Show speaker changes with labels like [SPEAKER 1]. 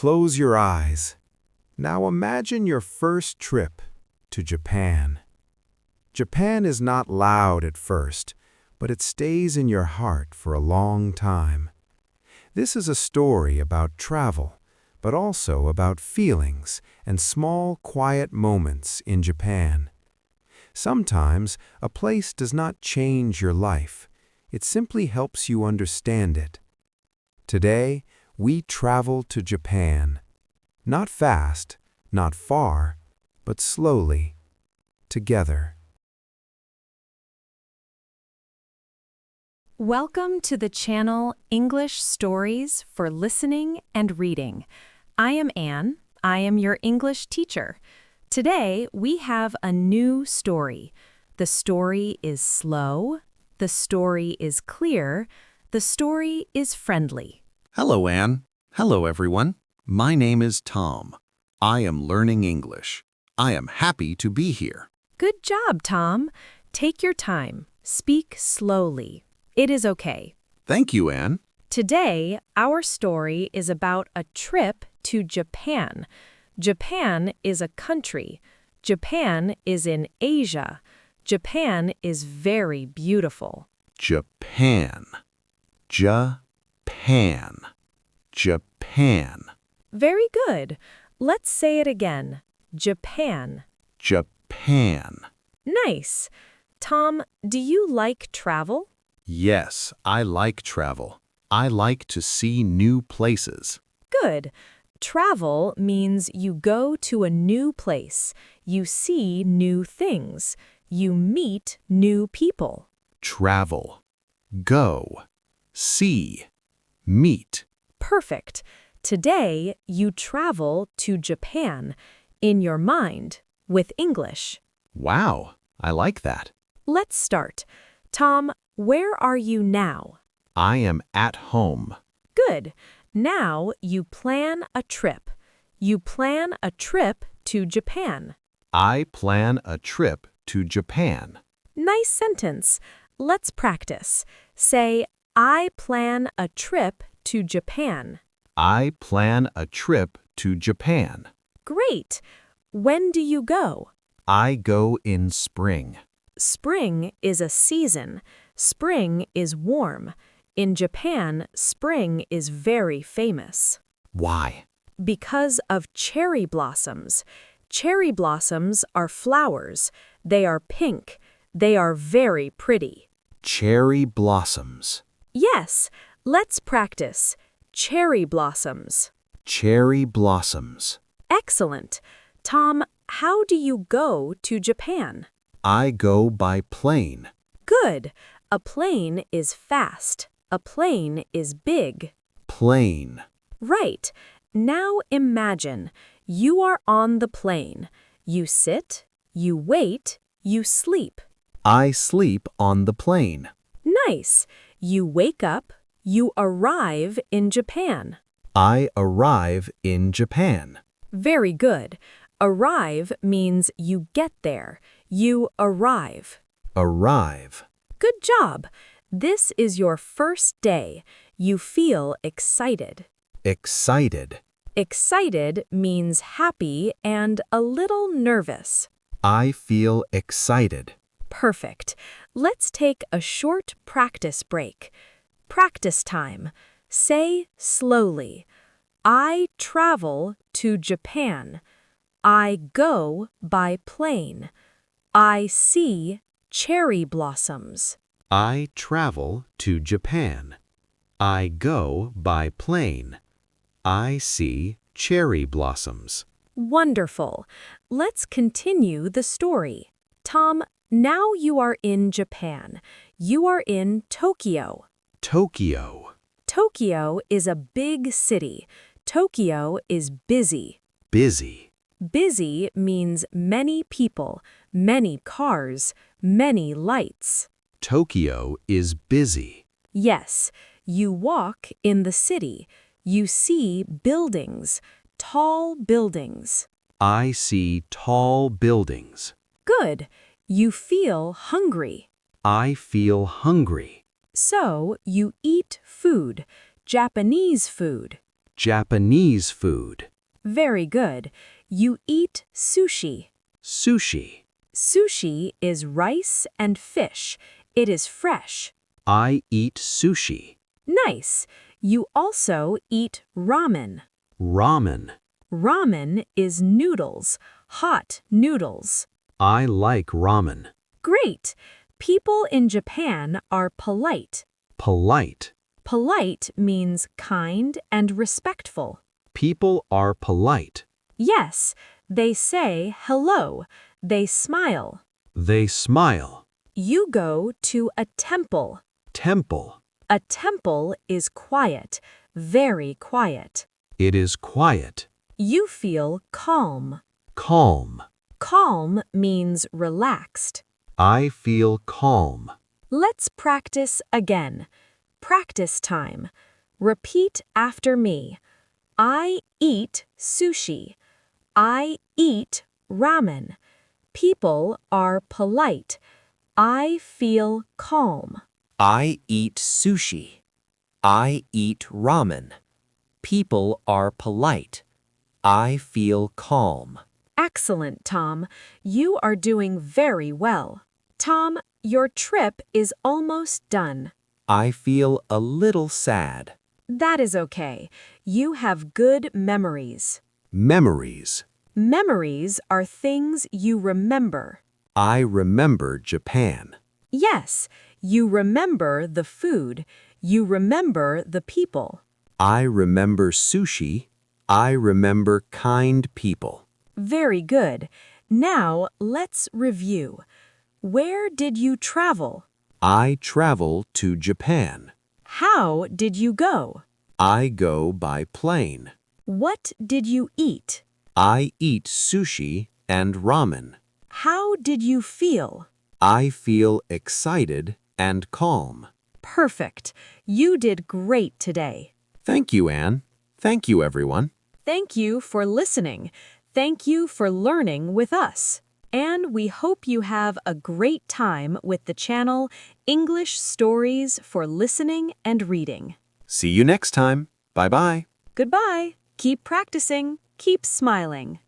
[SPEAKER 1] Close your eyes. Now imagine your first trip to Japan. Japan is not loud at first, but it stays in your heart for a long time. This is a story about travel, but also about feelings and small, quiet moments in Japan. Sometimes a place does not change your life. It simply helps you understand it. Today, we travel to Japan. Not fast, not far, but slowly, together.
[SPEAKER 2] Welcome to the channel English Stories for Listening and Reading. I am Anne. I am your English teacher. Today, we have a new story. The story is slow. The story is clear. The story is friendly.
[SPEAKER 3] Hello, Anne. Hello, everyone. My name is Tom. I am learning English. I am happy to be here.
[SPEAKER 2] Good job, Tom. Take your time. Speak slowly. It is okay.
[SPEAKER 3] Thank you, Anne.
[SPEAKER 2] Today, our story is about a trip to Japan. Japan is a country. Japan is in Asia. Japan is very beautiful.
[SPEAKER 3] Japan. Japan. Japan.
[SPEAKER 2] Very good. Let's say it again. Japan.
[SPEAKER 3] Japan.
[SPEAKER 2] Nice. Tom, do you like travel?
[SPEAKER 3] Yes, I like travel. I like to see new places.
[SPEAKER 2] Good. Travel means you go to a new place. You see new things. You meet new people.
[SPEAKER 3] Travel. Go. See. Meet.
[SPEAKER 2] Perfect. Today, you travel to Japan in your mind with English.
[SPEAKER 3] Wow, I like that.
[SPEAKER 2] Let's start. Tom, where are you now?
[SPEAKER 3] I am at home.
[SPEAKER 2] Good. Now you plan a trip. You plan a trip to Japan.
[SPEAKER 3] I plan a trip to Japan.
[SPEAKER 2] Nice sentence. Let's practice. Say, I plan a trip to Japan.
[SPEAKER 3] I plan a trip to Japan.
[SPEAKER 2] Great. When do you go?
[SPEAKER 3] I go in spring.
[SPEAKER 2] Spring is a season. Spring is warm. In Japan, spring is very famous.
[SPEAKER 3] Why?
[SPEAKER 2] Because of cherry blossoms. Cherry blossoms are flowers. They are pink. They are very pretty.
[SPEAKER 3] Cherry blossoms.
[SPEAKER 2] Yes, let's practice. Cherry blossoms.
[SPEAKER 3] Cherry blossoms.
[SPEAKER 2] Excellent. Tom, how do you go to Japan?
[SPEAKER 3] I go by plane.
[SPEAKER 2] Good. A plane is fast. A plane is big.
[SPEAKER 3] Plane.
[SPEAKER 2] Right. Now imagine you are on the plane. You sit, you wait, you sleep.
[SPEAKER 3] I sleep on the plane.
[SPEAKER 2] Nice. You wake up, you arrive in Japan.
[SPEAKER 3] I arrive in Japan.
[SPEAKER 2] Very good. Arrive means you get there. You arrive.
[SPEAKER 3] Arrive.
[SPEAKER 2] Good job. This is your first day. You feel excited.
[SPEAKER 3] Excited.
[SPEAKER 2] Excited means happy and a little nervous.
[SPEAKER 3] I feel excited.
[SPEAKER 2] Perfect. Let's take a short practice break. Practice time. Say slowly. I travel to Japan. I go by plane. I see cherry blossoms.
[SPEAKER 3] I travel to Japan. I go by plane. I see cherry blossoms.
[SPEAKER 2] Wonderful. Let's continue the story. Tom, now you are in Japan. You are in Tokyo.
[SPEAKER 3] Tokyo.
[SPEAKER 2] Tokyo is a big city. Tokyo is busy.
[SPEAKER 3] Busy.
[SPEAKER 2] Busy means many people, many cars, many lights.
[SPEAKER 3] Tokyo is busy.
[SPEAKER 2] Yes, you walk in the city. You see buildings, tall buildings.
[SPEAKER 3] I see tall buildings.
[SPEAKER 2] Good. You feel hungry.
[SPEAKER 3] I feel hungry.
[SPEAKER 2] So you eat food, Japanese food.
[SPEAKER 4] Japanese food.
[SPEAKER 2] Very good. You eat sushi.
[SPEAKER 4] Sushi.
[SPEAKER 2] Sushi is rice and fish. It is fresh.
[SPEAKER 4] I eat sushi.
[SPEAKER 2] Nice. You also eat ramen.
[SPEAKER 4] Ramen.
[SPEAKER 2] Ramen is noodles, hot noodles.
[SPEAKER 4] I like ramen.
[SPEAKER 2] Great. People in Japan are polite.
[SPEAKER 4] Polite.
[SPEAKER 2] Polite means kind and respectful.
[SPEAKER 4] People are polite.
[SPEAKER 2] Yes, they say hello. They smile.
[SPEAKER 4] They smile.
[SPEAKER 2] You go to a temple.
[SPEAKER 4] Temple.
[SPEAKER 2] A temple is quiet, very quiet.
[SPEAKER 4] It is quiet.
[SPEAKER 2] You feel calm.
[SPEAKER 4] Calm.
[SPEAKER 2] Calm means relaxed.
[SPEAKER 4] I feel calm.
[SPEAKER 2] Let's practice again. Practice time. Repeat after me. I eat sushi. I eat ramen. People are polite. I feel calm.
[SPEAKER 5] I eat sushi. I eat ramen. People are polite. I feel calm.
[SPEAKER 2] Excellent, Tom. You are doing very well. Tom, your trip is almost done.
[SPEAKER 5] I feel a little sad.
[SPEAKER 2] That is okay. You have good memories.
[SPEAKER 1] Memories.
[SPEAKER 2] Memories are things you remember.
[SPEAKER 1] I remember Japan.
[SPEAKER 2] Yes, you remember the food. You remember the people.
[SPEAKER 1] I remember sushi. I remember kind people.
[SPEAKER 2] Very good. Now let's review. Where did you travel?
[SPEAKER 1] I travel to Japan.
[SPEAKER 2] How did you go?
[SPEAKER 1] I go by plane.
[SPEAKER 2] What did you eat?
[SPEAKER 1] I eat sushi and ramen.
[SPEAKER 2] How did you feel?
[SPEAKER 1] I feel excited and calm.
[SPEAKER 2] Perfect. You did great today.
[SPEAKER 1] Thank you, Anne. Thank you, everyone.
[SPEAKER 2] Thank you for listening. Thank you for learning with us. And we hope you have a great time with the channel English Stories for Listening and Reading.
[SPEAKER 1] See you next time. Bye-bye.
[SPEAKER 2] Goodbye. Keep practicing. Keep smiling.